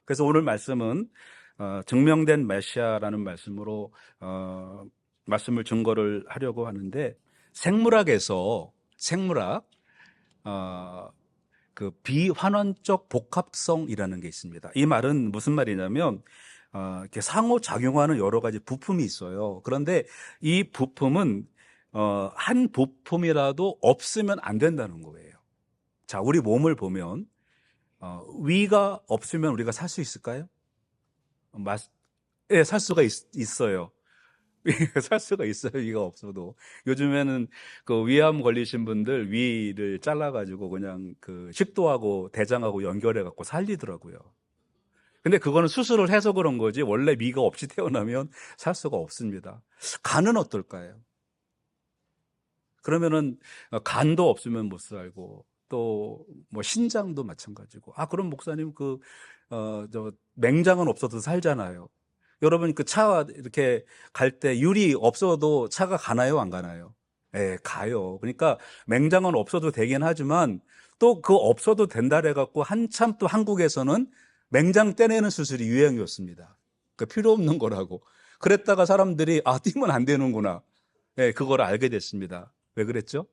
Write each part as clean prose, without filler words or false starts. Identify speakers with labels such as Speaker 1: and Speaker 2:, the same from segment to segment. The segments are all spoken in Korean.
Speaker 1: 그래서 오늘 말씀은 증명된 메시아라는 말씀으로 말씀을 증거를 하려고 하는데, 생물학 그 비환원적 복합성이라는 게 있습니다. 이 말은 무슨 말이냐면 이렇게 상호작용하는 여러 가지 부품이 있어요. 그런데 이 부품은 한 부품이라도 없으면 안 된다는 거예요. 자, 우리 몸을 보면 위가 없으면 우리가 살 수 있을까요? 예, 살 수가 있어요. 살 수가 있어요. 위가 없어도. 요즘에는 그 위암 걸리신 분들 위를 잘라가지고 그냥 그 식도하고 대장하고 연결해갖고 살리더라고요. 근데 그거는 수술을 해서 그런 거지 원래 위가 없이 태어나면 살 수가 없습니다. 간은 어떨까요? 그러면은 간도 없으면 못 살고 또 뭐 신장도 마찬가지고. 그럼 목사님 저 맹장은 없어도 살잖아요. 여러분 그 차 이렇게 갈 때 유리 없어도 차가 가나요, 안 가나요? 예, 가요. 그러니까 맹장은 없어도 되긴 하지만 또 그 없어도 된다 해갖고 한참 또 한국에서는 맹장 떼내는 수술이 유행이었습니다. 그 필요 없는 거라고. 그랬다가 사람들이 뛰면 안 되는구나. 예, 그걸 알게 됐습니다. 왜 그랬죠?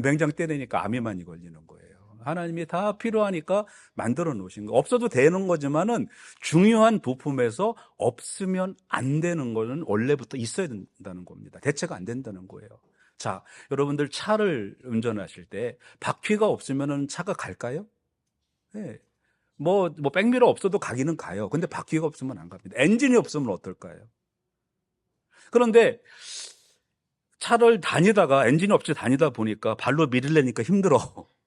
Speaker 1: 맹장 떼내니까 암이 많이 걸리는 거예요. 하나님이 다 필요하니까 만들어 놓으신 거. 없어도 되는 거지만은 중요한 부품에서 없으면 안 되는 거는 원래부터 있어야 된다는 겁니다. 대체가 안 된다는 거예요. 자, 여러분들 차를 운전하실 때 바퀴가 없으면은 차가 갈까요? 네. 백미러 없어도 가기는 가요. 근데 바퀴가 없으면 안 갑니다. 엔진이 없으면 어떨까요? 그런데 차를 다니다가 엔진 없이 다니다 보니까 발로 밀으려니까 힘들어.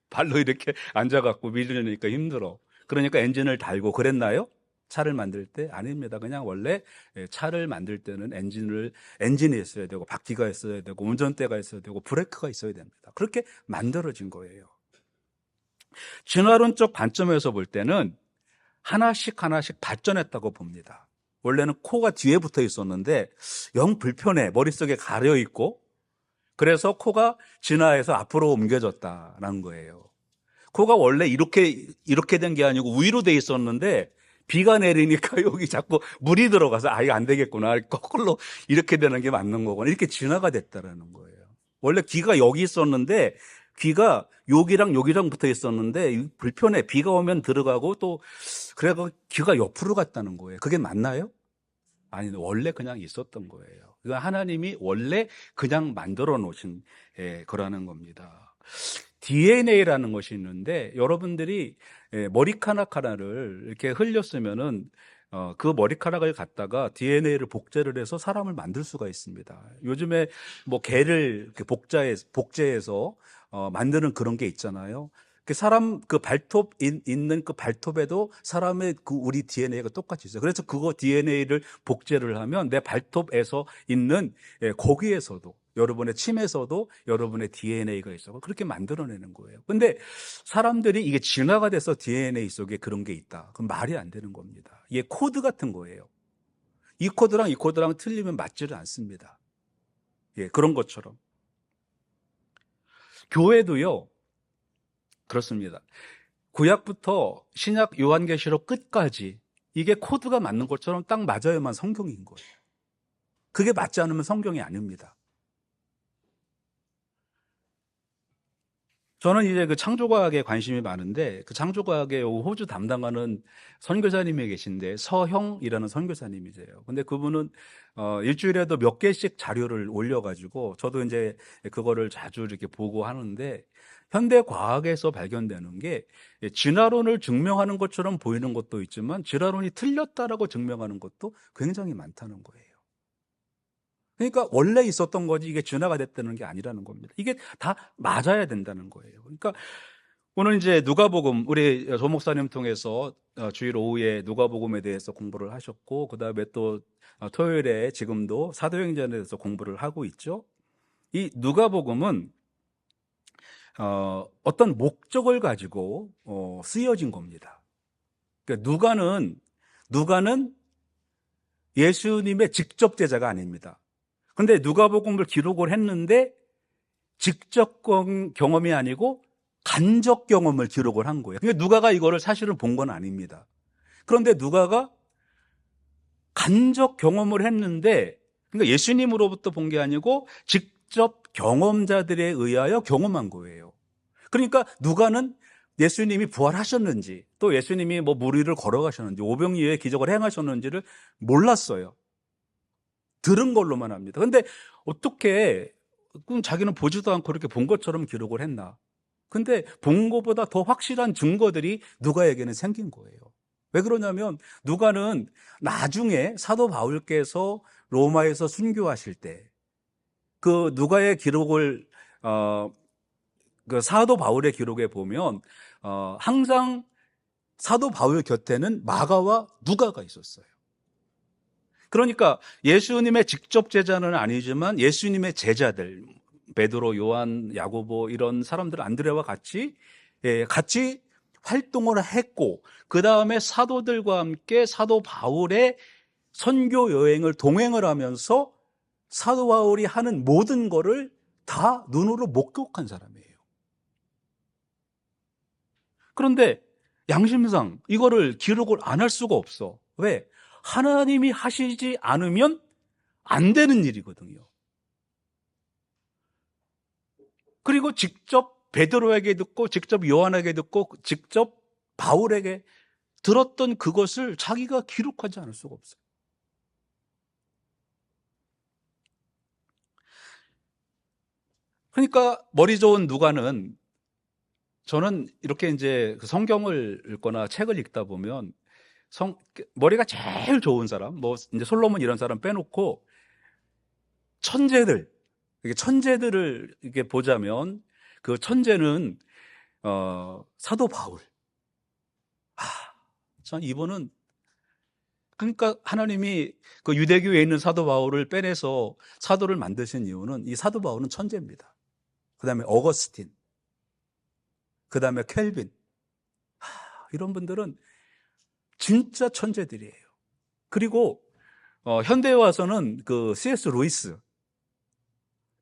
Speaker 1: 발로 이렇게 앉아갖고 밀으려니까 힘들어. 그러니까 엔진을 달고 그랬나요? 차를 만들 때? 아닙니다. 그냥 원래 차를 만들 때는 엔진이 있어야 되고, 바퀴가 있어야 되고, 운전대가 있어야 되고, 브레이크가 있어야 됩니다. 그렇게 만들어진 거예요. 진화론적 관점에서 볼 때는 하나씩 발전했다고 봅니다. 원래는 코가 뒤에 붙어 있었는데 영 불편해. 머릿속에 가려 있고, 그래서 코가 진화해서 앞으로 옮겨졌다라는 거예요. 코가 원래 이렇게 된 게 아니고 위로 돼 있었는데 비가 내리니까 여기 자꾸 물이 들어가서 이거 안 되겠구나. 거꾸로 이렇게 되는 게 맞는 거구나. 이렇게 진화가 됐다라는 거예요. 원래 귀가 여기 있었는데 귀가 여기랑 붙어 있었는데 불편해. 비가 오면 들어가고 또 그래서 귀가 옆으로 갔다는 거예요. 그게 맞나요? 아니, 원래 그냥 있었던 거예요. 그러니까 하나님이 원래 그냥 만들어 놓으신 거라는 겁니다. DNA라는 것이 있는데 여러분들이 머리카락 하나를 이렇게 흘렸으면은 그 머리카락을 갖다가 DNA를 복제를 해서 사람을 만들 수가 있습니다. 요즘에 뭐 개를 이렇게 복제해서 만드는 그런 게 있잖아요. 그 사람 그 발톱 있는 그 발톱에도 사람의 그 우리 DNA가 똑같이 있어요. 그래서 그거 DNA를 복제를 하면 내 발톱에서 있는 고기에서도 여러분의 침에서도 여러분의 DNA가 있어. 그렇게 만들어내는 거예요. 근데 사람들이 이게 진화가 돼서 DNA 속에 그런 게 있다. 그럼 말이 안 되는 겁니다. 이게 코드 같은 거예요. 이 코드랑 틀리면 맞지를 않습니다. 예, 그런 것처럼 교회도요. 그렇습니다. 구약부터 신약 요한계시록 끝까지 이게 코드가 맞는 것처럼 딱 맞아야만 성경인 거예요. 그게 맞지 않으면 성경이 아닙니다. 저는 이제 그 창조과학에 관심이 많은데 그 창조과학의 호주 담당하는 선교사님이 계신데 서형이라는 선교사님이세요. 근데 그분은 일주일에도 몇 개씩 자료를 올려가지고 저도 이제 그거를 자주 이렇게 보고 하는데 현대 과학에서 발견되는 게 진화론을 증명하는 것처럼 보이는 것도 있지만 진화론이 틀렸다라고 증명하는 것도 굉장히 많다는 거예요. 그러니까 원래 있었던 거지 이게 진화가 됐다는 게 아니라는 겁니다. 이게 다 맞아야 된다는 거예요. 그러니까 오늘 이제 누가복음 우리 조 목사님 통해서 주일 오후에 누가복음에 대해서 공부를 하셨고 그다음에 또 토요일에 지금도 사도행전에 대해서 공부를 하고 있죠. 이 누가복음은 어떤 목적을 가지고 쓰여진 겁니다. 그러니까 누가는 예수님의 직접 제자가 아닙니다. 그런데 누가복음을 기록을 했는데 직접 경험이 아니고 간접 경험을 기록을 한 거예요. 그러니까 누가가 이거를 사실은 본 건 아닙니다. 그런데 누가가 간접 경험을 했는데, 그러니까 예수님으로부터 본 게 아니고 직접 경험자들에 의하여 경험한 거예요. 그러니까 누가는 예수님이 부활하셨는지, 또 예수님이 뭐 물 위를 걸어가셨는지, 오병이어의 기적을 행하셨는지를 몰랐어요. 들은 걸로만 합니다. 근데 어떻게 그럼 자기는 보지도 않고 이렇게 본 것처럼 기록을 했나? 근데 본 것보다 더 확실한 증거들이 누가에게는 생긴 거예요. 왜 그러냐면 누가는 나중에 사도 바울께서 로마에서 순교하실 때 그 누가의 기록을 그 사도 바울의 기록에 보면 항상 사도 바울 곁에는 마가와 누가가 있었어요. 그러니까 예수님의 직접 제자는 아니지만 예수님의 제자들, 베드로, 요한, 야고보 이런 사람들, 안드레와 같이 활동을 했고, 그 다음에 사도들과 함께 사도 바울의 선교 여행을 동행을 하면서 사도 바울이 하는 모든 거를 다 눈으로 목격한 사람이에요. 그런데 양심상 이거를 기록을 안 할 수가 없어. 왜? 하나님이 하시지 않으면 안 되는 일이거든요. 그리고 직접 베드로에게 듣고 직접 요한에게 듣고 직접 바울에게 들었던 그것을 자기가 기록하지 않을 수가 없어요. 그러니까 머리 좋은 누가는, 저는 이렇게 이제 그 성경을 읽거나 책을 읽다 보면 머리가 제일 좋은 사람, 뭐 이제 솔로몬 이런 사람 빼놓고 천재들, 이게 천재들을 이렇게 보자면 그 천재는 사도 바울. 참 이분은, 그러니까 하나님이 그 유대교에 있는 사도 바울을 빼내서 사도를 만드신 이유는 이 사도 바울은 천재입니다. 그다음에 어거스틴, 그다음에 켈빈, 이런 분들은 진짜 천재들이에요. 그리고 현대에 와서는 그 C.S. 루이스,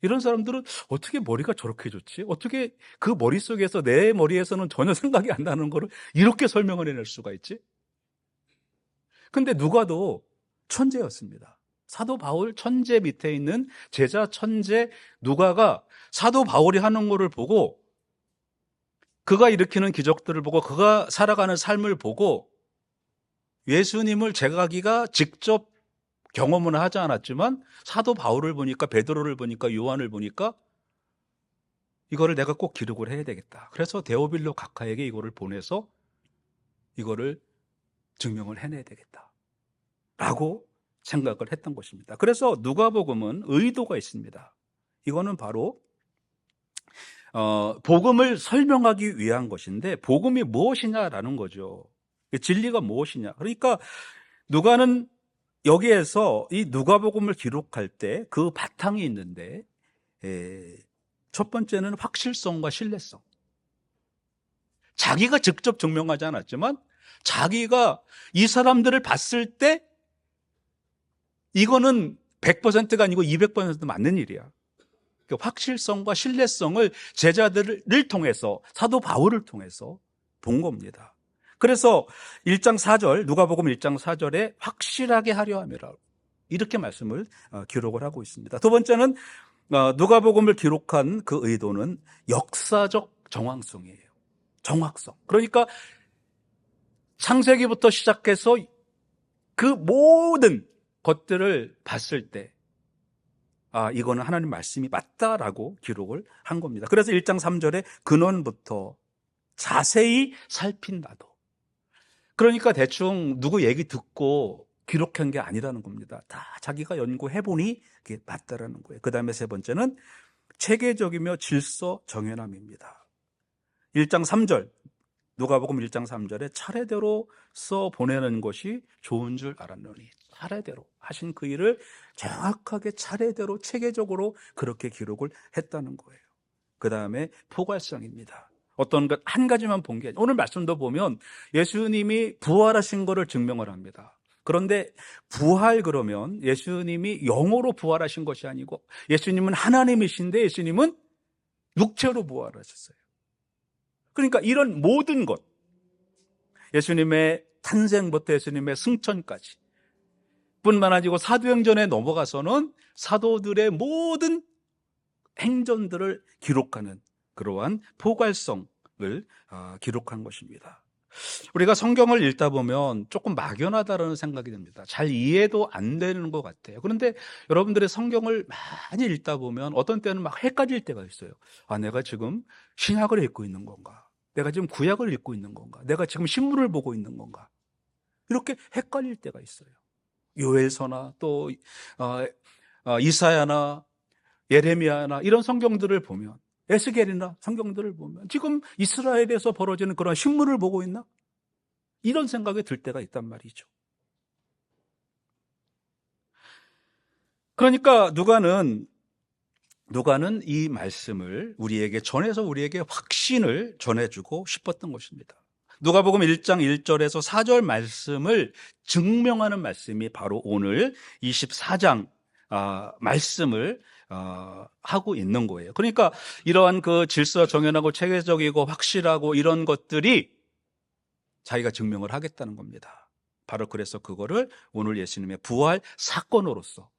Speaker 1: 이런 사람들은 어떻게 머리가 저렇게 좋지? 어떻게 그 머릿속에서 내 머리에서는 전혀 생각이 안 나는 거를 이렇게 설명을 해낼 수가 있지? 근데 누가도 천재였습니다. 사도 바울 천재 밑에 있는 제자 천재 누가가 사도 바울이 하는 거를 보고, 그가 일으키는 기적들을 보고, 그가 살아가는 삶을 보고 예수님을 제가기가 직접 경험은 하지 않았지만 사도 바울을 보니까, 베드로를 보니까, 요한을 보니까 이거를 내가 꼭 기록을 해야 되겠다. 그래서 데오빌로 각하에게 이거를 보내서 이거를 증명을 해내야 되겠다 라고 생각을 했던 것입니다. 그래서 누가복음은 의도가 있습니다. 이거는 바로 복음을 설명하기 위한 것인데, 복음이 무엇이냐라는 거죠. 진리가 무엇이냐. 그러니까 누가는 여기에서 이 누가복음을 기록할 때 그 바탕이 있는데, 첫 번째는 확실성과 신뢰성. 자기가 직접 증명하지 않았지만 자기가 이 사람들을 봤을 때 이거는 100%가 아니고 200% 맞는 일이야. 그 확실성과 신뢰성을 제자들을 통해서, 사도 바울을 통해서 본 겁니다. 그래서 1장 4절, 누가복음 1장 4절에 확실하게 하려 함이라, 이렇게 말씀을 기록을 하고 있습니다. 두 번째는 누가복음을 기록한 그 의도는 역사적 정황성이에요. 정확성. 그러니까 창세기부터 시작해서 그 모든 것들을 봤을 때 이거는 하나님 말씀이 맞다라고 기록을 한 겁니다. 그래서 1장 3절에 근원부터 자세히 살핀다도. 그러니까 대충 누구 얘기 듣고 기록한 게 아니라는 겁니다. 다 자기가 연구해보니 그게 맞다라는 거예요. 그 다음에 세 번째는 체계적이며 질서 정연함입니다. 1장 3절, 누가복음 1장 3절에 차례대로 써 보내는 것이 좋은 줄 알았노니, 차례대로 하신 그 일을 정확하게 차례대로 체계적으로 그렇게 기록을 했다는 거예요. 그 다음에 포괄성입니다. 어떤 것 한 가지만 본 게 아니라, 오늘 말씀도 보면 예수님이 부활하신 것을 증명을 합니다. 그런데 부활, 그러면 예수님이 영으로 부활하신 것이 아니고 예수님은 하나님이신데 예수님은 육체로 부활하셨어요. 그러니까 이런 모든 것, 예수님의 탄생부터 예수님의 승천까지 뿐만 아니고 사도행전에 넘어가서는 사도들의 모든 행전들을 기록하는 그러한 포괄성을 기록한 것입니다. 우리가 성경을 읽다 보면 조금 막연하다는 생각이 듭니다. 잘 이해도 안 되는 것 같아요. 그런데 여러분들의 성경을 많이 읽다 보면 어떤 때는 막 헷갈릴 때가 있어요. 아, 내가 지금 신약을 읽고 있는 건가? 내가 지금 구약을 읽고 있는 건가? 내가 지금 신문을 보고 있는 건가? 이렇게 헷갈릴 때가 있어요. 요엘서나 또 이사야나 예레미야나 이런 성경들을 보면, 에스겔이나 성경들을 보면 지금 이스라엘에서 벌어지는 그런 신문을 보고 있나? 이런 생각이 들 때가 있단 말이죠. 그러니까 누가는 이 말씀을 우리에게 전해서 우리에게 확신을 전해주고 싶었던 것입니다. 누가복음 1장 1절에서 4절 말씀을 증명하는 말씀이 바로 오늘 24장 말씀을 하고 있는 거예요. 그러니까 이러한 그 질서 정연하고 체계적이고 확실하고 이런 것들이 자기가 증명을 하겠다는 겁니다. 바로 그래서 그거를 오늘 예수님의 부활 사건으로서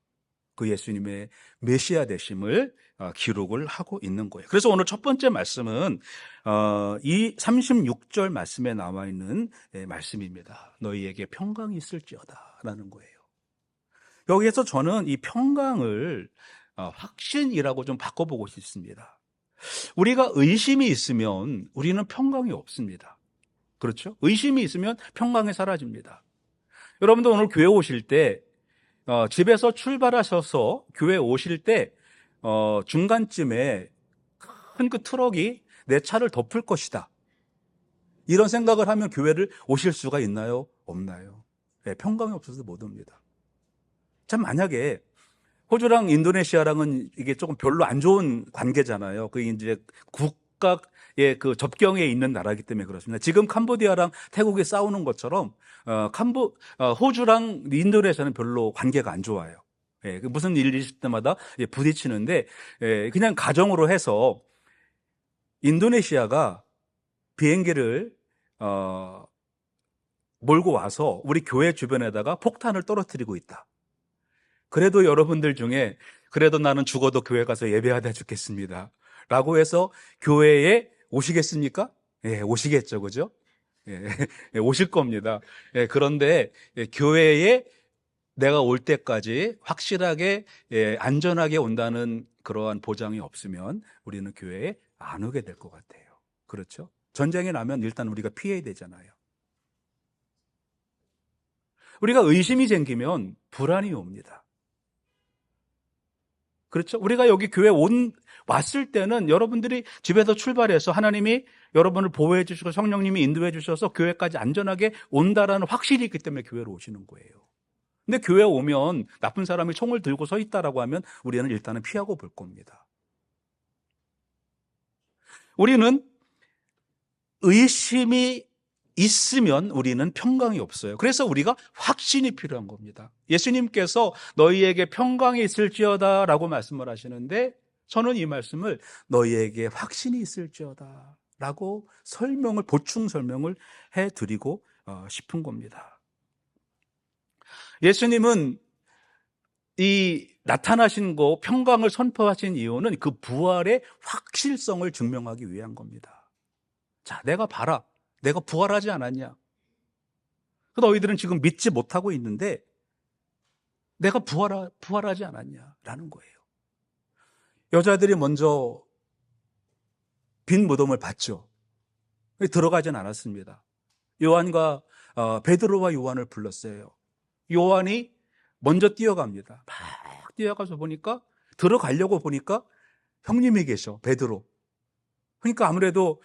Speaker 1: 그 예수님의 메시아 되심을 기록을 하고 있는 거예요. 그래서 오늘 첫 번째 말씀은 이 36절 말씀에 나와 있는 말씀입니다. 너희에게 평강이 있을지어다 라는 거예요. 여기에서 저는 이 평강을 확신이라고 좀 바꿔보고 싶습니다. 우리가 의심이 있으면 우리는 평강이 없습니다. 그렇죠? 의심이 있으면 평강이 사라집니다. 여러분들 오늘 교회 오실 때 집에서 출발하셔서 교회 오실 때 중간쯤에 큰 그 트럭이 내 차를 덮을 것이다, 이런 생각을 하면 교회를 오실 수가 있나요? 없나요? 네, 평강이 없어서 못 옵니다. 참, 만약에 호주랑 인도네시아랑은 이게 조금 별로 안 좋은 관계잖아요. 그 이제 국가의 그 접경에 있는 나라이기 때문에 그렇습니다. 지금 캄보디아랑 태국이 싸우는 것처럼 호주랑 인도네시아는 별로 관계가 안 좋아요. 예, 무슨 일이 있을 때마다 부딪히는데, 그냥 가정으로 해서 인도네시아가 비행기를 몰고 와서 우리 교회 주변에다가 폭탄을 떨어뜨리고 있다. 그래도 여러분들 중에 그래도 나는 죽어도 교회 가서 예배하다 죽겠습니다 라고 해서 교회에 오시겠습니까? 예, 오시겠죠. 그죠? 예, 오실 겁니다. 예, 그런데 교회에 내가 올 때까지 확실하게 안전하게 온다는 그러한 보장이 없으면 우리는 교회에 안 오게 될 것 같아요. 그렇죠? 전쟁이 나면 일단 우리가 피해야 되잖아요. 우리가 의심이 생기면 불안이 옵니다. 그렇죠? 우리가 여기 교회 왔을 때는 여러분들이 집에서 출발해서 하나님이 여러분을 보호해 주시고 성령님이 인도해 주셔서 교회까지 안전하게 온다라는 확실이 있기 때문에 교회로 오시는 거예요. 근데 교회에 오면 나쁜 사람이 총을 들고 서 있다라고 하면 우리는 일단은 피하고 볼 겁니다. 우리는 의심이 있으면 우리는 평강이 없어요. 그래서 우리가 확신이 필요한 겁니다. 예수님께서 너희에게 평강이 있을지어다 라고 말씀을 하시는데, 저는 이 말씀을 너희에게 확신이 있을지어다 라고 보충 설명을 해드리고 싶은 겁니다. 예수님은 이 나타나신 거 평강을 선포하신 이유는 그 부활의 확실성을 증명하기 위한 겁니다. 자, 내가 봐라. 내가 부활하지 않았냐? 너희들은 지금 믿지 못하고 있는데 내가 부활하지 않았냐라는 거예요. 여자들이 먼저 빈 무덤을 봤죠. 들어가진 않았습니다. 베드로와 요한을 불렀어요. 요한이 먼저 뛰어갑니다. 막 뛰어가서 들어가려고 보니까 형님이 계셔, 베드로. 그러니까 아무래도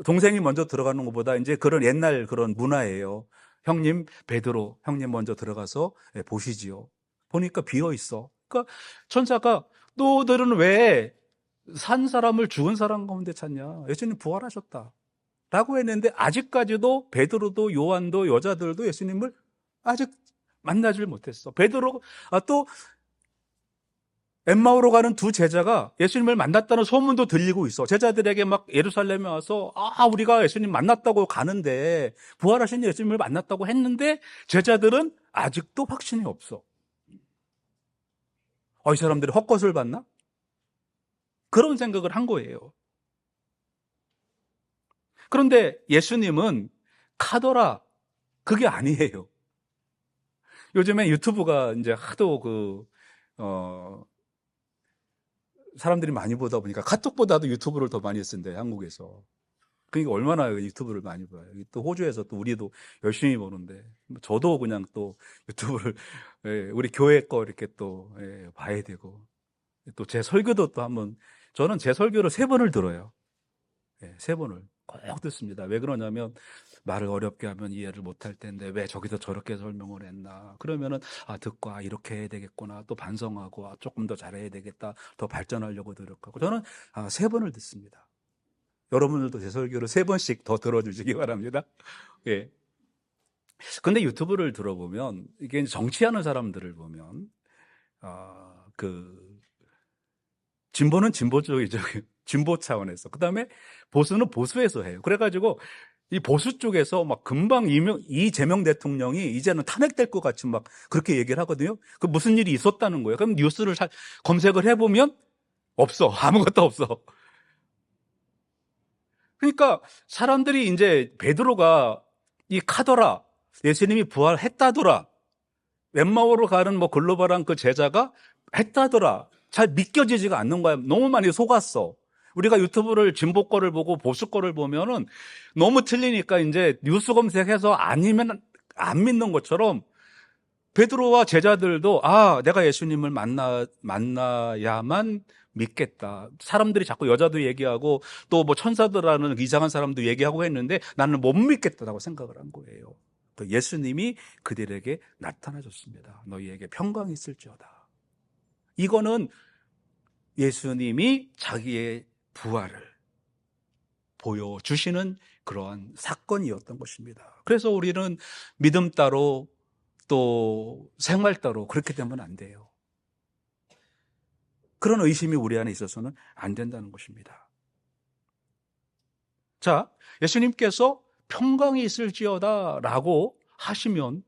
Speaker 1: 동생이 먼저 들어가는 것보다 이제 그런 옛날 그런 문화예요. 형님, 베드로, 형님 먼저 들어가서 보시지요. 보니까 비어 있어. 그러니까 천사가 너들은 왜 산 사람을 죽은 사람 가운데 찾냐? 예수님 부활하셨다 라고 했는데 아직까지도 베드로도 요한도 여자들도 예수님을 아직 만나질 못했어. 베드로 또 엠마오로 가는 두 제자가 예수님을 만났다는 소문도 들리고 있어. 제자들에게 막 예루살렘에 와서 우리가 예수님 만났다고 가는데, 부활하신 예수님을 만났다고 했는데 제자들은 아직도 확신이 없어. 이 사람들이 헛것을 봤나? 그런 생각을 한 거예요. 그런데 예수님은 카더라, 그게 아니에요. 요즘에 유튜브가 이제 하도 사람들이 많이 보다 보니까 카톡보다도 유튜브를 더 많이 쓴대, 한국에서. 그러니까 얼마나 유튜브를 많이 봐요. 또 호주에서 또 우리도 열심히 보는데, 저도 그냥 또 유튜브를, 우리 교회 거 이렇게 또 봐야 되고, 또 제 설교도 또 한번, 저는 제 설교를 3번을 들어요. 3번을 꼭 듣습니다. 왜 그러냐면, 말을 어렵게 하면 이해를 못할 텐데 왜 저기서 저렇게 설명을 했나, 그러면은 듣고 이렇게 해야 되겠구나, 또 반성하고 조금 더 잘해야 되겠다, 더 발전하려고 노력하고. 저는 3번을 듣습니다. 여러분들도 제 설교를 3번씩 더 들어주시기 바랍니다. 예. 근데 유튜브를 들어보면, 이게 정치하는 사람들을 보면, 진보는 진보 쪽이죠. 진보 차원에서. 그 다음에 보수는 보수에서 해요. 그래가지고 이 보수 쪽에서 막 금방 이재명 대통령이 이제는 탄핵될 것 같이 막 그렇게 얘기를 하거든요. 그 무슨 일이 있었다는 거예요. 그럼 뉴스를 검색을 해보면 없어. 아무것도 없어. 그러니까 사람들이 이제 베드로가 이 카더라, 예수님이 부활했다더라, 엠마오로 가는 글로벌한 그 제자가 했다더라, 잘 믿겨지지가 않는 거야. 너무 많이 속았어. 우리가 유튜브를 진보 거를 보고 보수 거를 보면은 너무 틀리니까 이제 뉴스 검색해서 아니면 안 믿는 것처럼, 베드로와 제자들도 내가 예수님을 만나야만 믿겠다. 사람들이 자꾸 여자도 얘기하고 또 천사들하는 이상한 사람도 얘기하고 했는데 나는 못 믿겠다라고 생각을 한 거예요. 예수님이 그들에게 나타나셨습니다. 너희에게 평강이 있을지어다. 이거는 예수님이 자기의 부활을 보여주시는 그러한 사건이었던 것입니다. 그래서 우리는 믿음 따로 또 생활 따로 그렇게 되면 안 돼요. 그런 의심이 우리 안에 있어서는 안 된다는 것입니다. 자, 예수님께서 평강이 있을지어다 라고 하시면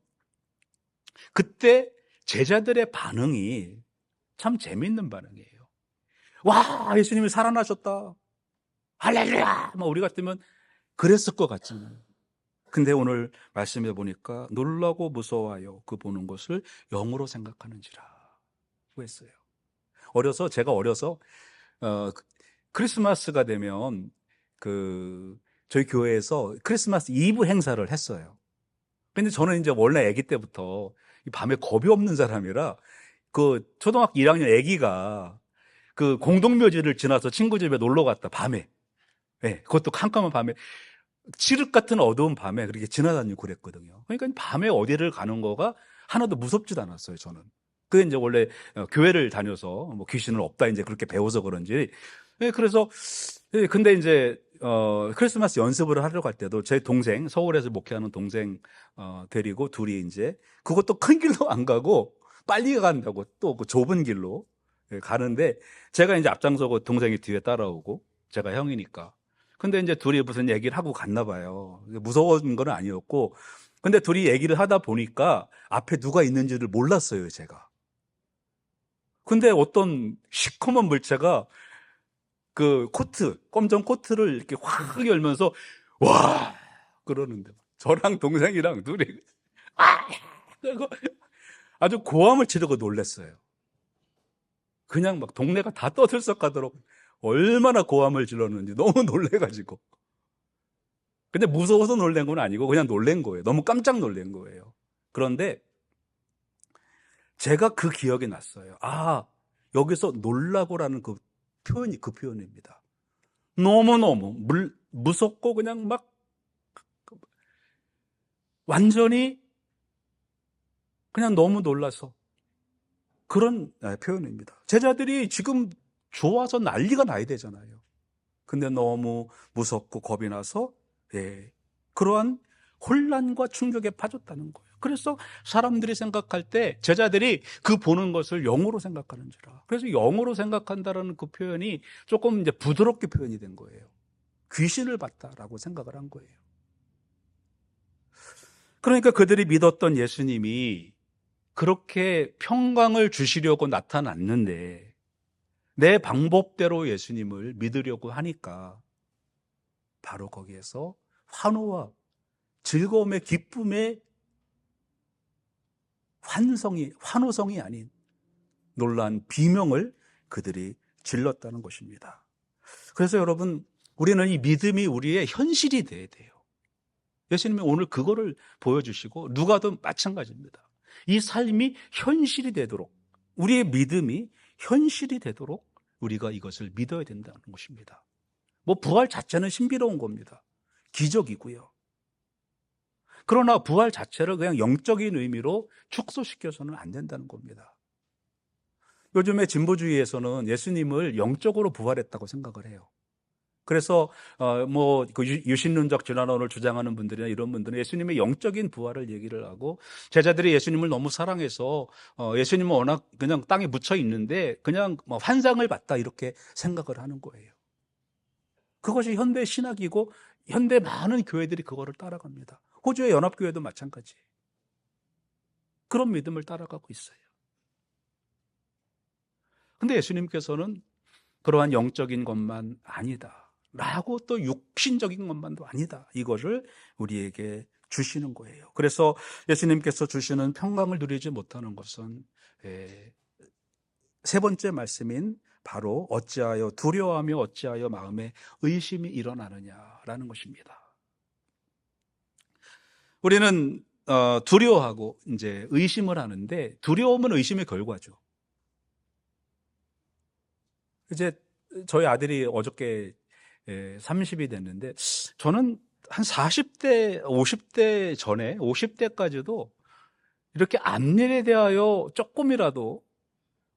Speaker 1: 그때 제자들의 반응이 참 재밌는 반응이에요. 와, 예수님이 살아나셨다, 할렐루야, 우리 같으면 그랬을 것 같지만, 근데 오늘 말씀해 보니까 놀라고 무서워하여 그 보는 것을 영으로 생각하는지라 했어요. 제가 어려서 크리스마스가 되면 저희 교회에서 크리스마스 이브 행사를 했어요. 근데 저는 이제 원래 아기 때부터 밤에 겁이 없는 사람이라, 초등학교 1학년 아기가 공동묘지를 지나서 친구 집에 놀러 갔다, 밤에. 그것도 캄캄한 밤에, 칠흑 같은 어두운 밤에 그렇게 지나다니고 그랬거든요. 그러니까 밤에 어디를 가는 거가 하나도 무섭지도 않았어요, 저는. 그게 이제 원래 교회를 다녀서 귀신은 없다 이제 그렇게 배워서 그런지. 그래서 근데 이제 크리스마스 연습을 하러 갈 때도 제 동생, 서울에서 목회하는 동생 데리고 둘이 이제, 그것도 큰 길로 안 가고 빨리 간다고 또 좁은 길로 가는데, 제가 이제 앞장서고 동생이 뒤에 따라오고, 제가 형이니까. 근데 이제 둘이 무슨 얘기를 하고 갔나 봐요. 무서운 건 아니었고, 근데 둘이 얘기를 하다 보니까 앞에 누가 있는지를 몰랐어요, 제가. 근데 어떤 시커먼 물체가 검정 코트를 이렇게 확 열면서 와 그러는데, 저랑 동생이랑 둘이 그리고 아주 고함을 지르고 놀랐어요. 그냥 동네가 다 떠들썩하도록 얼마나 고함을 질렀는지 너무 놀래가지고. 근데 무서워서 놀란 건 아니고 그냥 놀란 거예요. 너무 깜짝 놀란 거예요. 그런데 제가 그 기억이 났어요. 여기서 놀라고라는 그 표현입니다. 너무너무 무섭고 그냥 완전히 그냥 너무 놀라서 그런 표현입니다. 제자들이 지금 좋아서 난리가 나야 되잖아요. 근데 너무 무섭고 겁이 나서 그러한 혼란과 충격에 빠졌다는 거예요. 그래서 사람들이 생각할 때 제자들이 그 보는 것을 영으로 생각하는지라. 그래서 영으로 생각한다라는 그 표현이 조금 이제 부드럽게 표현이 된 거예요. 귀신을 봤다라고 생각을 한 거예요. 그러니까 그들이 믿었던 예수님이 그렇게 평강을 주시려고 나타났는데 내 방법대로 예수님을 믿으려고 하니까 바로 거기에서 환호와 즐거움의 기쁨의 환호성이 아닌 놀라운 비명을 그들이 질렀다는 것입니다. 그래서 여러분, 우리는 이 믿음이 우리의 현실이 돼야 돼요. 예수님이 오늘 그거를 보여주시고 누가도 마찬가지입니다. 이 삶이 현실이 되도록, 우리의 믿음이 현실이 되도록 우리가 이것을 믿어야 된다는 것입니다. 부활 자체는 신비로운 겁니다. 기적이고요. 그러나 부활 자체를 그냥 영적인 의미로 축소시켜서는 안 된다는 겁니다. 요즘에 진보주의에서는 예수님을 영적으로 부활했다고 생각을 해요. 그래서 그 유신론적 진화론을 주장하는 분들이나 이런 분들은 예수님의 영적인 부활을 얘기를 하고, 제자들이 예수님을 너무 사랑해서 예수님은 워낙 그냥 땅에 묻혀 있는데 그냥 환상을 봤다 이렇게 생각을 하는 거예요. 그것이 현대 신학이고 현대 많은 교회들이 그거를 따라갑니다. 호주의 연합교회도 마찬가지. 그런 믿음을 따라가고 있어요. 근데 예수님께서는 그러한 영적인 것만 아니다 라고 또 육신적인 것만도 아니다, 이거를 우리에게 주시는 거예요. 그래서 예수님께서 주시는 평강을 누리지 못하는 것은 세 번째 말씀인 바로 어찌하여 두려워하며 어찌하여 마음에 의심이 일어나느냐라는 것입니다. 우리는 두려워하고 이제 의심을 하는데, 두려움은 의심의 결과죠. 이제 저희 아들이 어저께 30이 됐는데, 저는 한 40대, 50대 전에 50대까지도 이렇게 앞일에 대하여 조금이라도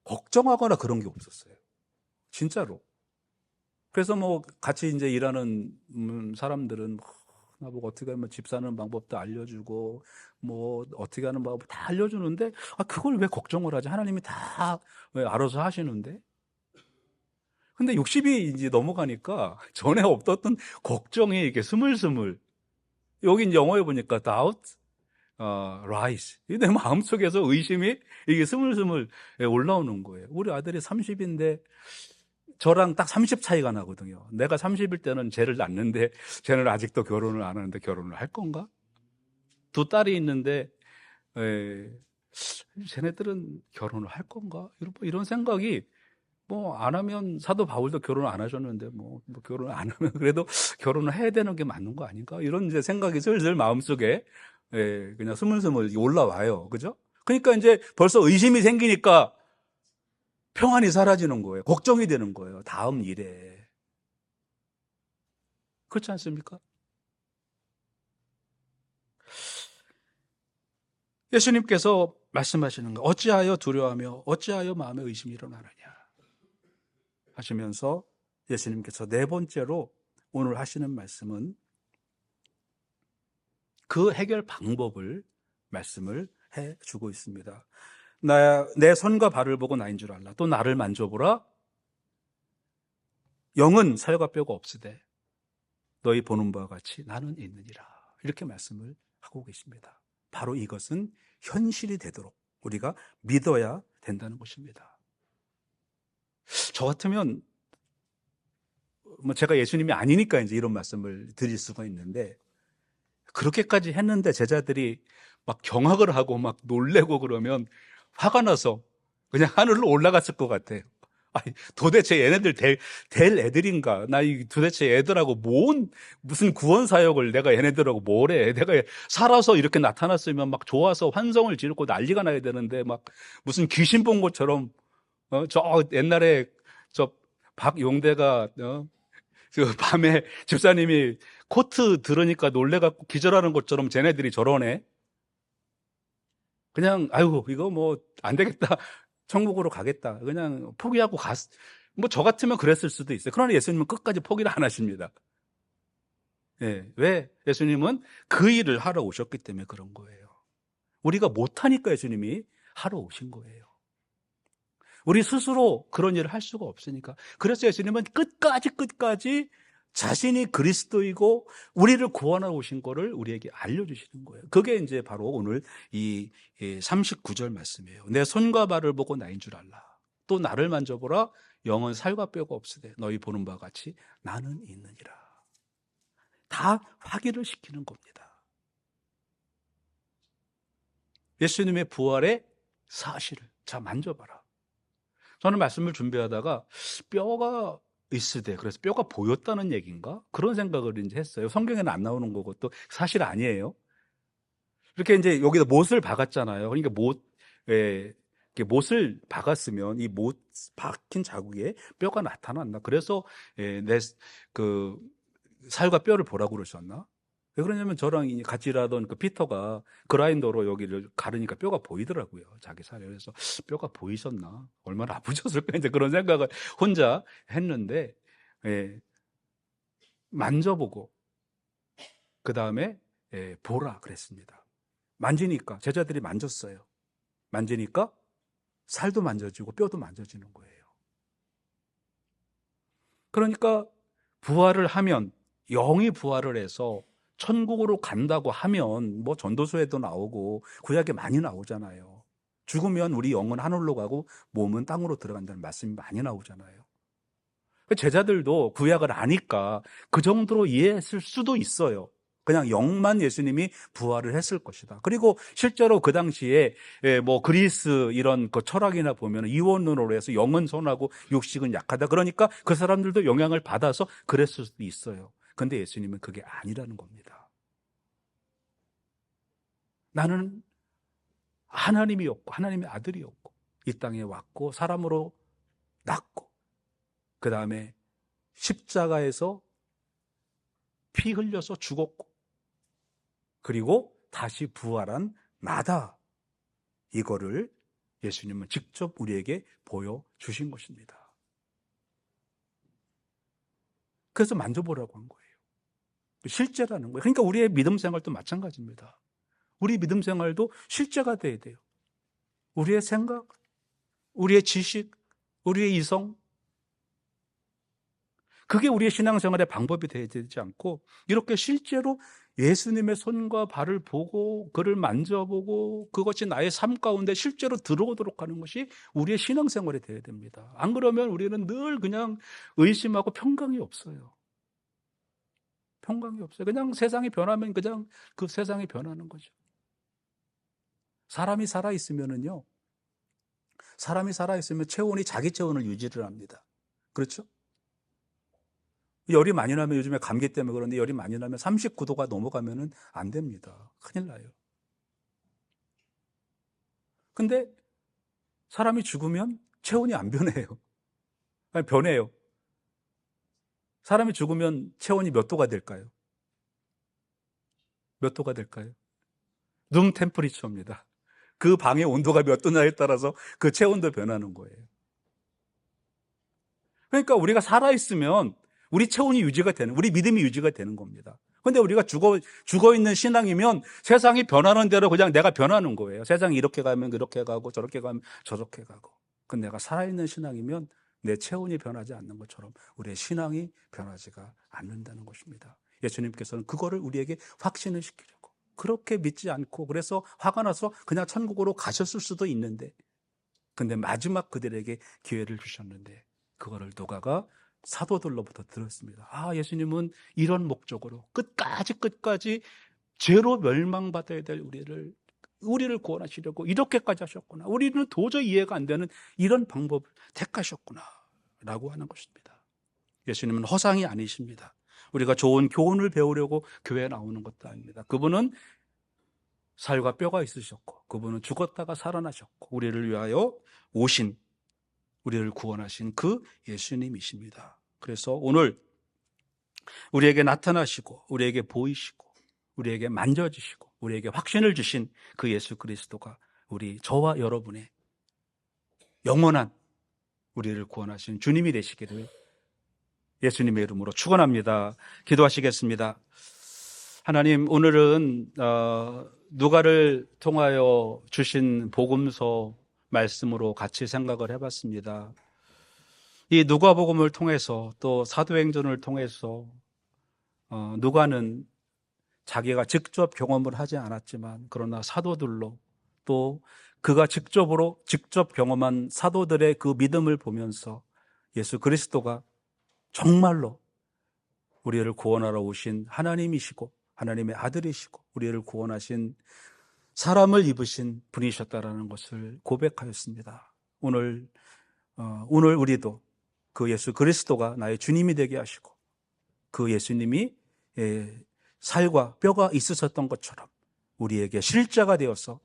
Speaker 1: 걱정하거나 그런 게 없었어요. 진짜로. 그래서 같이 이제 일하는 사람들은 나보고 어떻게 하면 집 사는 방법도 알려주고 어떻게 하는 방법 다 알려주는데, 그걸 왜 걱정을 하지? 하나님이 다 왜 알아서 하시는데. 근데 60이 이제 넘어가니까 전에 없었던 걱정이 이렇게 스물스물, 여긴 영어에 보니까 doubt, rise, 내 마음속에서 의심이 이게 스물스물 올라오는 거예요. 우리 아들이 30인데 저랑 딱 30 차이가 나거든요. 내가 30일 때는 쟤를 낳는데 쟤는 아직도 결혼을 안 하는데 결혼을 할 건가? 두 딸이 있는데 쟤네들은 결혼을 할 건가? 이런 생각이, 안 하면 사도 바울도 결혼 안 하셨는데 결혼 안 하면 그래도 결혼을 해야 되는 게 맞는 거 아닌가? 이런 이제 생각이 슬슬 마음속에 그냥 스물스물 올라와요. 그죠? 그러니까 이제 벌써 의심이 생기니까 평안이 사라지는 거예요. 걱정이 되는 거예요. 다음 일에. 그렇지 않습니까? 예수님께서 말씀하시는 거, 어찌하여 두려워하며 어찌하여 마음에 의심이 일어나느냐 하시면서 예수님께서 네 번째로 오늘 하시는 말씀은 그 해결 방법을 말씀을 해주고 있습니다. 내 손과 발을 보고 나인 줄 알라. 또 나를 만져보라. 영은 살과 뼈가 없으되 너희 보는 바와 같이 나는 있느니라. 이렇게 말씀을 하고 계십니다. 바로 이것은 현실이 되도록 우리가 믿어야 된다는 것입니다. 저 같으면 제가 예수님이 아니니까 이제 이런 말씀을 드릴 수가 있는데, 그렇게까지 했는데 제자들이 막 경악을 하고 막 놀래고 그러면 화가 나서 그냥 하늘로 올라갔을 것 같아요. 도대체 얘네들 될 애들인가? 도대체 애들하고 무슨 구원 사역을 내가 얘네들하고 뭘 해? 내가 살아서 이렇게 나타났으면 막 좋아서 환성을 지르고 난리가 나야 되는데 막 무슨 귀신 본 것처럼, 저 옛날에 저 박용대가 그 밤에 집사님이 코트 들으니까 놀래갖고 기절하는 것처럼 쟤네들이 저러네. 그냥 아이고 이거 안 되겠다, 천국으로 가겠다, 그냥 포기하고 저 같으면 그랬을 수도 있어요. 그러나 예수님은 끝까지 포기를 안 하십니다. 예, 왜? 예수님은 그 일을 하러 오셨기 때문에 그런 거예요. 우리가 못하니까 예수님이 하러 오신 거예요. 우리 스스로 그런 일을 할 수가 없으니까. 그래서 예수님은 끝까지 자신이 그리스도이고 우리를 구원하러 오신 거를 우리에게 알려주시는 거예요. 그게 이제 바로 오늘 이 39절 말씀이에요. 내 손과 발을 보고 나인 줄 알라. 또 나를 만져보라. 영은 살과 뼈가 없으되 너희 보는 바와 같이 나는 있느니라. 다 확인을 시키는 겁니다. 예수님의 부활의 사실을 자 만져봐라. 저는 말씀을 준비하다가 뼈가 있으되 그래서 뼈가 보였다는 얘기인가? 그런 생각을 이제 했어요. 성경에는 안 나오는 거고 또 사실 아니에요. 이렇게 이제 여기다 못을 박았잖아요. 그러니까 이렇게 못을 박았으면 이 못 박힌 자국에 뼈가 나타났나? 그래서 내 살과 뼈를 보라고 그러셨나? 왜 그러냐면 저랑 같이 일하던 그 피터가 그라인더로 여기를 가르니까 뼈가 보이더라고요. 자기 살에. 그래서 뼈가 보이셨나? 얼마나 아프셨을까? 이제 그런 생각을 혼자 했는데, 예, 만져보고, 그 다음에, 보라 그랬습니다. 만지니까, 제자들이 만졌어요. 만지니까 살도 만져지고 뼈도 만져지는 거예요. 그러니까 부활을 하면, 영이 부활을 해서 천국으로 간다고 하면 뭐 전도서에도 나오고 구약에 많이 나오잖아요. 죽으면 우리 영은 하늘로 가고 몸은 땅으로 들어간다는 말씀이 많이 나오잖아요. 제자들도 구약을 아니까 그 정도로 이해했을 수도 있어요. 그냥 영만 예수님이 부활을 했을 것이다. 그리고 실제로 그 당시에 뭐 그리스 이런 그 철학이나 보면 이원론으로 해서 영은 선하고 육식은 약하다. 그러니까 그 사람들도 영향을 받아서 그랬을 수도 있어요. 근데 예수님은 그게 아니라는 겁니다. 나는 하나님이었고 하나님의 아들이었고 이 땅에 왔고 사람으로 낳고 그 다음에 십자가에서 피 흘려서 죽었고 그리고 다시 부활한 나다. 이거를 예수님은 직접 우리에게 보여주신 것입니다. 그래서 만져보라고 한 거예요. 실제라는 거예요. 그러니까 우리의 믿음 생활도 마찬가지입니다. 우리 믿음 생활도 실제가 돼야 돼요. 우리의 생각, 우리의 지식, 우리의 이성, 그게 우리의 신앙생활의 방법이 되어야 되지 않고 이렇게 실제로 예수님의 손과 발을 보고 그를 만져보고 그것이 나의 삶 가운데 실제로 들어오도록 하는 것이 우리의 신앙생활이 되어야 됩니다. 안 그러면 우리는 늘 그냥 의심하고 평강이 없어요. 평강이 없어요. 그냥 세상이 변하면 그냥 그 세상이 변하는 거죠. 사람이 살아있으면은요, 사람이 살아있으면 체온이 자기 체온을 유지를 합니다. 그렇죠? 열이 많이 나면 요즘에 감기 때문에 그런데 열이 많이 나면 39도가 넘어가면은 안 됩니다. 큰일 나요. 근데 사람이 죽으면 체온이 안 변해요. 아니, 변해요. 사람이 죽으면 체온이 몇 도가 될까요? 몇 도가 될까요? 룸 템퍼리처입니다. 그 방의 온도가 몇 도냐에 따라서 그 체온도 변하는 거예요. 그러니까 우리가 살아있으면 우리 체온이 유지가 되는, 우리 믿음이 유지가 되는 겁니다. 근데 우리가 죽어 있는 신앙이면 세상이 변하는 대로 그냥 내가 변하는 거예요. 세상이 이렇게 가면 이렇게 가고 저렇게 가면 저렇게 가고. 근데 내가 살아있는 신앙이면 내 체온이 변하지 않는 것처럼 우리의 신앙이 변하지가 않는다는 것입니다. 예수님께서는 그거를 우리에게 확신을 시키려고. 그렇게 믿지 않고 그래서 화가 나서 그냥 천국으로 가셨을 수도 있는데 근데 마지막 그들에게 기회를 주셨는데 그거를 누가가 사도들로부터 들었습니다. 아, 예수님은 이런 목적으로 끝까지 죄로 멸망받아야 될 우리를 구원하시려고 이렇게까지 하셨구나. 우리는 도저히 이해가 안 되는 이런 방법을 택하셨구나 라고 하는 것입니다. 예수님은 허상이 아니십니다. 우리가 좋은 교훈을 배우려고 교회에 나오는 것도 아닙니다. 그분은 살과 뼈가 있으셨고 그분은 죽었다가 살아나셨고 우리를 위하여 오신 우리를 구원하신 그 예수님이십니다. 그래서 오늘 우리에게 나타나시고 우리에게 보이시고 우리에게 만져주시고 우리에게 확신을 주신 그 예수 그리스도가 저와 여러분의 영원한 우리를 구원하신 주님이 되시기를 예수님의 이름으로 축원합니다. 기도하시겠습니다. 하나님, 오늘은 누가를 통하여 주신 복음서 말씀으로 같이 생각을 해봤습니다. 이 누가복음을 통해서 또 사도행전을 통해서 누가는 자기가 직접 경험을 하지 않았지만 그러나 사도들로 또 그가 직접 경험한 사도들의 그 믿음을 보면서 예수 그리스도가 정말로 우리를 구원하러 오신 하나님이시고 하나님의 아들이시고 우리를 구원하신 사람을 입으신 분이셨다라는 것을 고백하였습니다. 오늘 우리도 그 예수 그리스도가 나의 주님이 되게 하시고 그 예수님이 살과 뼈가 있으셨던 것처럼 우리에게 실자가 되어서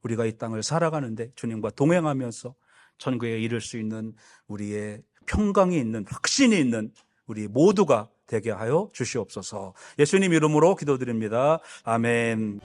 Speaker 1: 우리가 이 땅을 살아가는데 주님과 동행하면서 천국에 이를 수 있는 우리의 평강이 있는 확신이 있는 우리 모두가 되게 하여 주시옵소서. 예수님 이름으로 기도드립니다. 아멘.